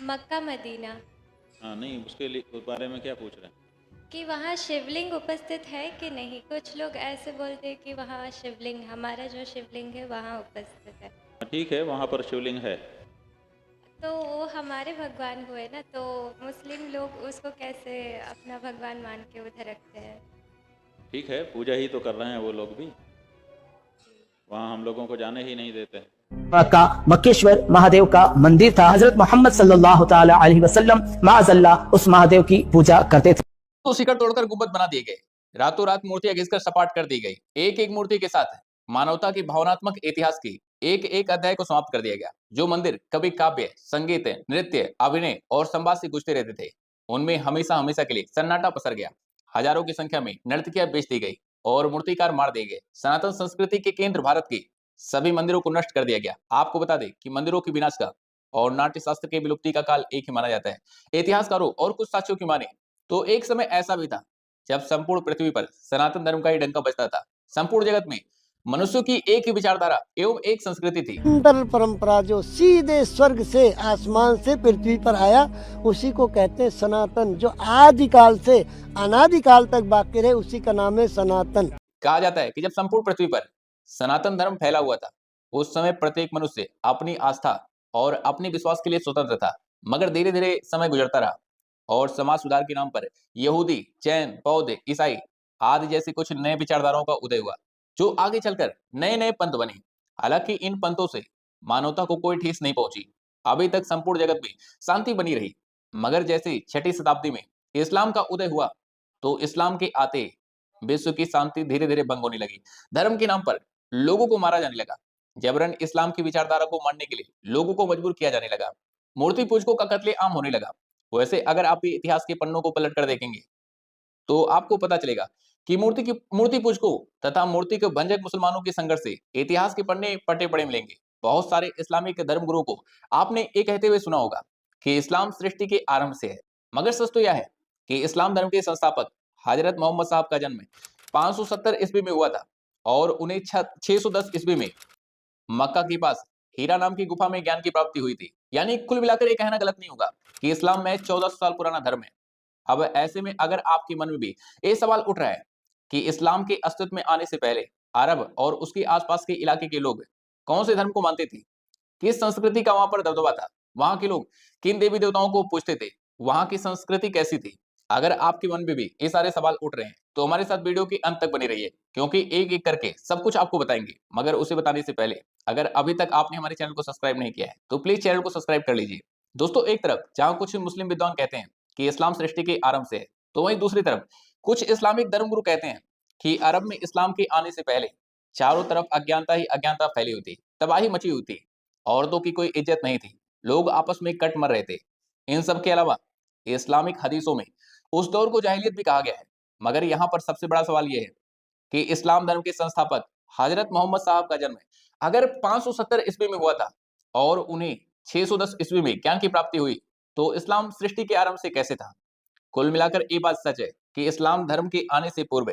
Mecca Medina. हाँ नहीं, उसके लिए उस बारे में क्या पूछ रहे हैं? कि वहाँ शिवलिंग उपस्थित है कि नहीं? कुछ लोग ऐसे बोलते हैं कि वहाँ शिवलिंग, हमारा जो शिवलिंग है वहाँ उपस्थित है। हाँ, ठीक है, वहाँ पर शिवलिंग है। तो वो हमारे भगवान हुए ना, तो मुस्लिम लोग उसको कैसे अपना भगवान मान के उधर रखते हैं? ठीक है, पूजा ही तो कर रहे हैं वो लोग भी। वहाँ हम लोगों को जाने ही नहीं देते। का मक्केश्वर महादेव का मंदिर था। हजरत मोहम्मद सल्लल्लाहु ताला अलैहि वसल्लम माअल्लाह उस महादेव की पूजा करते थे। तो शिखर तोड़कर गुंबद बना दिए गए, रातों रात मूर्तियां घिसकर सपाट कर दी गई। एक एक मूर्ति के साथ मानवता की भावनात्मक इतिहास की एक एक अध्याय को समाप्त कर दिया गया। जो मंदिर कभी काव्य, संगीत, नृत्य, अभिनय और संवाद से गुजते रहते थे, उनमें हमेशा हमेशा के लिए सन्नाटा पसर गया। हजारों की संख्या में नर्तकियां बेच दी गई और मूर्तिकार मार दिए गए। सनातन संस्कृति के केंद्र भारत की सभी मंदिरों को नष्ट कर दिया गया। आपको बता दें कि मंदिरों के विनाश का और नाट्य शास्त्र के विलुप्ति का काल एक ही माना जाता है। इतिहासकारों और कुछ साक्ष्यों की माने तो एक समय ऐसा भी था जब संपूर्ण पृथ्वी पर सनातन धर्म का ही डंका बजता था। संपूर्ण जगत में मनुष्यों की एक ही विचारधारा एवं एक संस्कृति थी। सुंदर परंपरा जो सीधे स्वर्ग से आसमान से पृथ्वी पर आया, उसी को कहते हैं सनातन। जो आदिकाल से अनादिकाल तक बाकी रहे, उसी का नाम है सनातन। कहा जाता है कि जब संपूर्ण पृथ्वी पर सनातन धर्म फैला हुआ था, उस समय प्रत्येक मनुष्य अपनी आस्था और अपने विश्वास के लिए स्वतंत्र था। मगर धीरे धीरे समय गुजरता रहा और समाज सुधार के नाम पर यहूदी, जैन, बौद्ध, ईसाई आदि जैसे कुछ नए विचारधाराओं का उदय हुआ, जो आगे चलकर नए नए पंथ बने। हालांकि इन पंथों से मानवता को कोई ठेस नहीं पहुंची। अभी तक संपूर्ण जगत में शांति बनी रही। मगर जैसे 6वीं शताब्दी में इस्लाम का उदय हुआ, तो इस्लाम के आते विश्व की शांति धीरे धीरे भंग होने लगी। धर्म के नाम पर लोगों को मारा जाने लगा। जबरन इस्लाम की विचारधारा को मानने के लिए लोगों को मजबूर किया जाने लगा। मूर्ति पूजकों का कत्ले आम होने लगा। वैसे अगर आप इतिहास के पन्नों को पलट कर देखेंगे तो आपको पता चलेगा कि मूर्ति पूजकों तथा मूर्ति के भंजक मुसलमानों के संघर्ष से इतिहास के पन्ने पटे पड़े मिलेंगे। बहुत सारे इस्लामिक धर्मगुरुओं को आपने ये कहते हुए सुना होगा कि इस्लाम सृष्टि के आरंभ से है। मगर सच तो यह है कि इस्लाम धर्म के संस्थापक हजरत मोहम्मद साहब का जन्म 570 ईस्वी में हुआ था और उन्हें 610 ईस्वी में मक्का के पास हीरा नाम की गुफा में ज्ञान की प्राप्ति हुई थी। यानी कुल मिलाकर ये कहना गलत नहीं होगा कि इस्लाम में 14 साल पुराना धर्म है। अब ऐसे में अगर आपके मन में भी ये सवाल उठ रहा है कि इस्लाम के अस्तित्व में आने से पहले अरब और उसके आसपास के इलाके के लोग कौन से धर्म को मानते थे, किस संस्कृति का वहां पर दबदबा था, वहां के लोग किन देवी देवताओं को पूजते थे, वहां की संस्कृति कैसी थी, अगर आपके मन में भी ये सारे सवाल उठ रहे हैं तो हमारे साथ वीडियो के अंत तक बने रहिए, क्योंकि एक एक करके सब कुछ आपको बताएंगे। मगर उसे बताने से पहले अगर अभी तक आपने हमारे चैनल को सब्सक्राइब नहीं किया है तो प्लीज चैनल को सब्सक्राइब कर लीजिए। दोस्तों, एक तरफ जहां कुछ मुस्लिम विद्वान कहते हैं कि इस्लाम सृष्टि के आरंभ से है, तो वहीं दूसरी तरफ कुछ इस्लामिक धर्मगुरु कहते हैं कि अरब में इस्लाम के आने से पहले चारों तरफ अज्ञानता ही अज्ञानता फैली हुई थी, तबाही मची हुई थी, औरतों की कोई इज्जत नहीं थी, लोग आपस में कट मर रहे थे। इन सब के अलावा इस्लामिक हदीसों में उस दौर को जाहिलियत भी कहा गया है। मगर यहाँ पर सबसे बड़ा सवाल यह है कि इस्लाम धर्म के संस्थापक हजरत मोहम्मद साहब का जन्म अगर 570 ईस्वी में हुआ था और उन्हें 610 ईस्वी में ज्ञान की प्राप्ति हुई, तो इस्लाम सृष्टि के आरंभ से कैसे था? कुल मिलाकर ये बात सच है कि इस्लाम धर्म के आने से पूर्व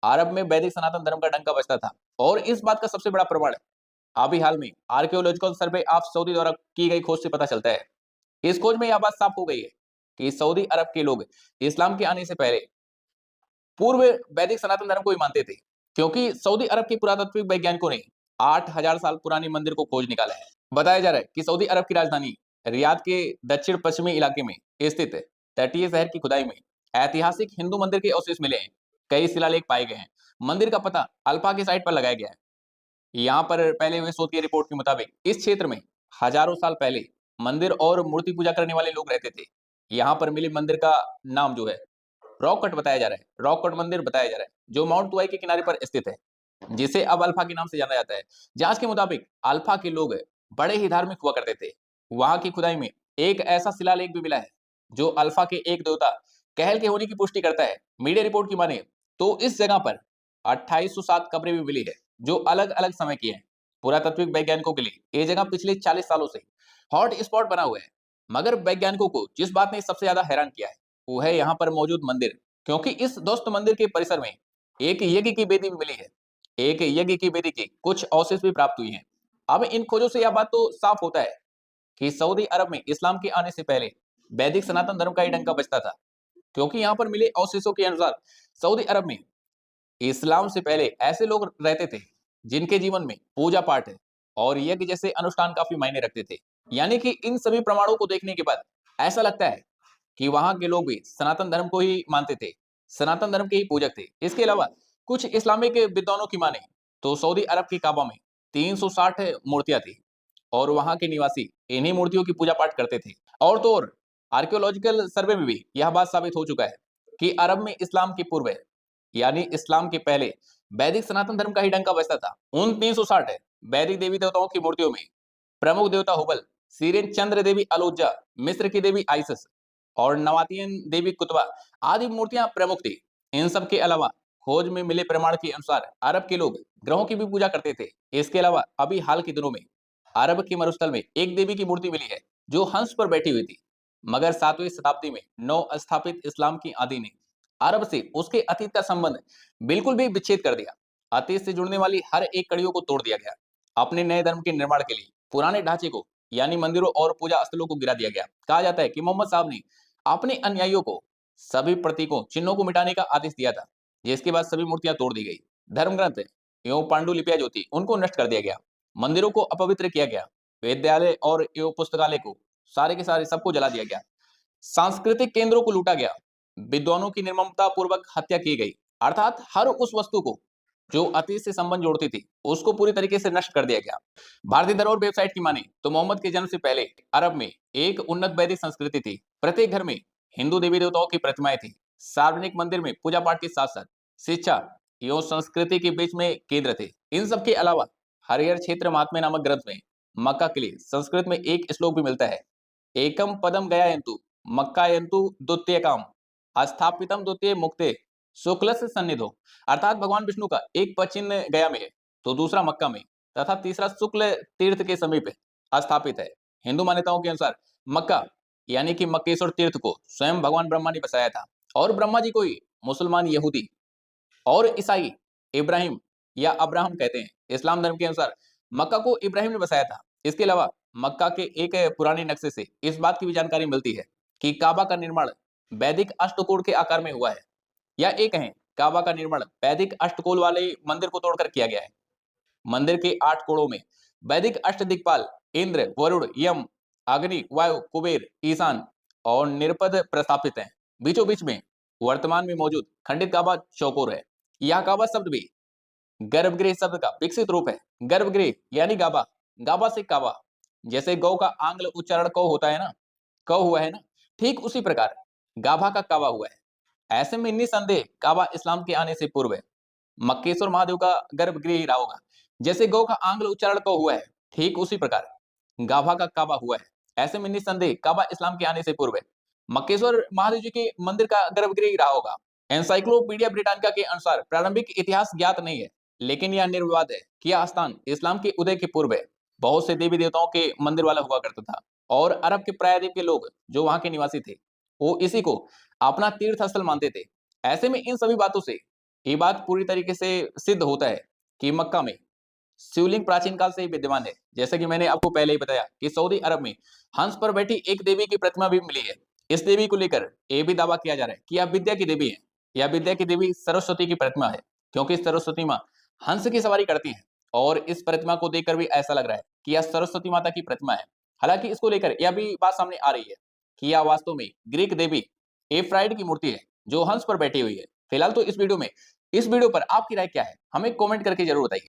अरब में वैदिक सनातन धर्म का डंका बजता था। और इस बात का सबसे बड़ा प्रमाण अभी हाल में आर्कियोलॉजिकल सर्वे ऑफ सऊदी द्वारा की गई खोज से पता चलता है। इस खोज में यह बात साफ हो गई है कि सऊदी अरब के लोग इस्लाम के आने से पहले पूर्व वैदिक सनातन धर्म को ही मानते थे, क्योंकि सऊदी अरब के पुरातात्विक वैज्ञानिकों ने 8000 साल पुरानी मंदिर को खोज निकाला है। बताया जा रहा है कि सऊदी अरब की राजधानी रियाद के दक्षिण पश्चिमी इलाके में स्थित तटीय शहर की खुदाई में ऐतिहासिक हिंदू मंदिर के अवशेष मिले हैं। कई शिलालेख पाए गए हैं। मंदिर का पता अल्फा की साइट पर लगाया गया है। यहाँ पर पहले हुए शोध की रिपोर्ट के मुताबिक इस क्षेत्र में हजारों साल पहले मंदिर और मूर्ति पूजा करने वाले लोग रहते थे। यहाँ पर मिले मंदिर का नाम जो है रॉक कट बताया जा रहा है, रॉक कट मंदिर बताया जा रहा है, जो माउंट तुआई के किनारे पर स्थित है, जिसे अब अल्फा के नाम से जाना जाता है। जांच के मुताबिक अल्फा के लोग बड़े ही धार्मिक हुआ करते थे। वहां की खुदाई में एक ऐसा शिलालेख भी मिला है जो अल्फा के एक देवता कहल के होने की पुष्टि करता है। मीडिया रिपोर्ट की माने तो इस जगह पर 2807 कब्रें भी मिली है, जो अलग अलग समय की है। पुरातात्विक वैज्ञानिकों के लिए ये जगह पिछले 40 सालों से हॉट स्पॉट बना हुआ है। मगर वैज्ञानिकों को जिस बात ने सबसे ज्यादा हैरान किया है वो है यहाँ पर मौजूद मंदिर, क्योंकि इस दोस्त मंदिर के परिसर में एक यज्ञ की वेदी भी मिली है। एक यज्ञ की वेदी के कुछ अवशेष भी प्राप्त हुई हैं। अब इन खोजों से यह बात तो साफ होता है कि सऊदी अरब में इस्लाम के आने से पहले वैदिक सनातन धर्म का ही डंका बजता था, क्योंकि यहाँ पर मिले अवशेषों के अनुसार सऊदी अरब में इस्लाम से पहले ऐसे लोग रहते थे जिनके जीवन में पूजा पाठ और यज्ञ जैसे अनुष्ठान काफी मायने रखते थे। यानी कि इन सभी प्रमाणों को देखने के बाद ऐसा लगता है कि वहां के लोग भी सनातन धर्म को ही मानते थे, सनातन धर्म के ही पूजक थे। इसके अलावा कुछ इस्लामिक विद्वानों की माने तो सऊदी अरब के काबा में 360 मूर्तियां थी और वहां के निवासी इन्हीं मूर्तियों की पूजा पाठ करते थे। और तो और आर्कियोलॉजिकल सर्वे में भी यह बात साबित हो चुका है कि अरब में इस्लाम के पूर्व यानी इस्लाम के पहले वैदिक सनातन धर्म का ही डंका बजता था। उन 360 वैदिक देवी देवताओं की मूर्तियों में प्रमुख देवता हुबल, सीरियन चंद्र देवी अलुज्जा, मिस्र की देवी आइसिस और नवातियन देवी कुतबा आदि मूर्तियां प्रमुख थी। इन सब के अलावा खोज में मिले प्रमाण के अनुसार अरब के लोग ग्रहों की भी पूजा करते थे। इसके अलावा अभी हाल के दिनों में अरब के मरुस्थल में एक देवी की मूर्ति मिली है जो हंस पर बैठी हुई थी, मगर 7वीं शताब्दी में नव स्थापित इस्लाम की आदि ने अरब से उसके अतीत का संबंध बिल्कुल भी विच्छेद कर दिया। अतीत से जुड़ने वाली हर एक कड़ियों को तोड़ दिया गया। अपने नए धर्म के निर्माण के लिए पुराने ढांचे को यानी मंदिरों और पूजा स्थलों को गिरा दिया गया। कहा जाता है कि मोहम्मद साहब ने अपने अनुयायियों को सभी प्रतीकों चिन्हों को मिटाने का आदेश दिया था, जिसके बाद सभी मूर्तियां तोड़ दी गई। धर्म ग्रंथ एवं पांडुलिपियां जो थी उनको नष्ट कर दिया गया, मंदिरों को अपवित्र किया गया, विद्यालय और एवं पुस्तकालय को सारे के सारे सबको जला दिया गया, सांस्कृतिक केंद्रों को लूटा गया, विद्वानों की निर्ममता पूर्वक हत्या की गई। अर्थात हर उस वस्तु को जो अतीत से संबंध जोड़ती थी उसको पूरी तरीके से नष्ट कर दिया गया। भारतीय धरोहर वेबसाइट की माने तो मोहम्मद के जन्म से पहले अरब में एक उन्नत वैदिक संस्कृति थी। प्रत्येक घर में हिंदू देवी देवताओं की प्रतिमाएं थी। सार्वजनिक मंदिर में पूजा पाठ के साथ साथ शिक्षा एवं संस्कृति के बीच में केंद्र थे। इन सब के अलावा हरिहर क्षेत्र महात्म्य नामक ग्रंथ में मक्का के लिए संस्कृत में एक श्लोक भी मिलता है, एकम पदम गयायन्तु मक्कायन्तु द्वितीयकाम अस्थापितम द्वितीय मुक्ते शुक्ल से सन्निधो। अर्थात भगवान विष्णु का एक पश्चिम गया में है तो दूसरा मक्का में तथा तीसरा शुक्ल तीर्थ के समीप स्थापित है। हिंदू मान्यताओं के अनुसार मक्का यानी कि मक्केश्वर तीर्थ को स्वयं भगवान ब्रह्मा ने बसाया था और ब्रह्मा जी को ही मुसलमान, यहूदी और ईसाई इब्राहिम या अब्राहम कहते हैं। इस्लाम धर्म के अनुसार मक्का को इब्राहिम ने बसाया था। इसके अलावा मक्का के एक पुराने नक्शे से इस बात की भी जानकारी मिलती है कि काबा का निर्माण वैदिक अष्टकोण के आकार में हुआ है, या एक कहें काबा का निर्माण वैदिक अष्टकोण वाले मंदिर को तोड़कर किया गया है। मंदिर के 8 कोणों में वैदिक अष्टदिक्पाल इंद्र, वरुण, यम, अग्नि, वायु, कुबेर, ईशान और निरपद प्रस्थापित हैं। बीचों बीच में वर्तमान में मौजूद खंडित काबा चौकोर है। यह काबा शब्द भी गर्भगृह शब्द का विकसित रूप है। गर्भगृह यानी गाबा, गाबा से काबा, जैसे गौ का आंग्ल उच्चारण कौ होता है ना, कौ हुआ है ना, ठीक उसी प्रकार गाभा का काबा हुआ है। ऐसे में निसंदेह काबा इस्लाम के आने से पूर्व मक्केश्वर महादेव का गर्भगृह ही रहा होगा। जैसे गौ का आंग्ल उच्चारण कौ हुआ है, ठीक उसी प्रकार गाभा का काबा हुआ है। ऐसे में निसंदेह काबा इस्लाम के आने से पूर्व मक्केश्वर महादेव जी के मंदिर का गर्भगृह ही रहा होगा। एनसाइक्लोपीडिया ब्रिटानिका के अनुसार प्रारंभिक इतिहास ज्ञात नहीं है, लेकिन यह निर्विवाद है कि यह स्थान इस्लाम के उदय के पूर्व बहुत से देवी देवताओं के मंदिर वाला हुआ करता था और अरब के प्रायद्वीप के लोग जो वहां के निवासी थे वो इसी को अपना तीर्थ स्थल मानते थे। ऐसे में इन सभी बातों से ये बात पूरी तरीके से सिद्ध होता है कि मक्का में शिवलिंग प्राचीन काल से ही विद्यमान है। जैसे कि मैंने आपको पहले ही बताया कि सऊदी अरब में हंस पर बैठी एक देवी की प्रतिमा भी मिली है। इस देवी को लेकर यह भी दावा किया जा रहा है कि यह विद्या की देवी है। यह विद्या की देवी सरस्वती की प्रतिमा है, क्योंकि सरस्वती माँ हंस की सवारी करती है और इस प्रतिमा को देखकर भी ऐसा लग रहा है कि यह सरस्वती माता की प्रतिमा है। हालांकि इसको लेकर यह भी बात सामने आ रही है कि यह वास्तव में ग्रीक देवी एफ्राइड की मूर्ति है जो हंस पर बैठी हुई है। फिलहाल तो इस वीडियो पर आपकी राय क्या है, हमें कमेंट करके जरूर बताइए।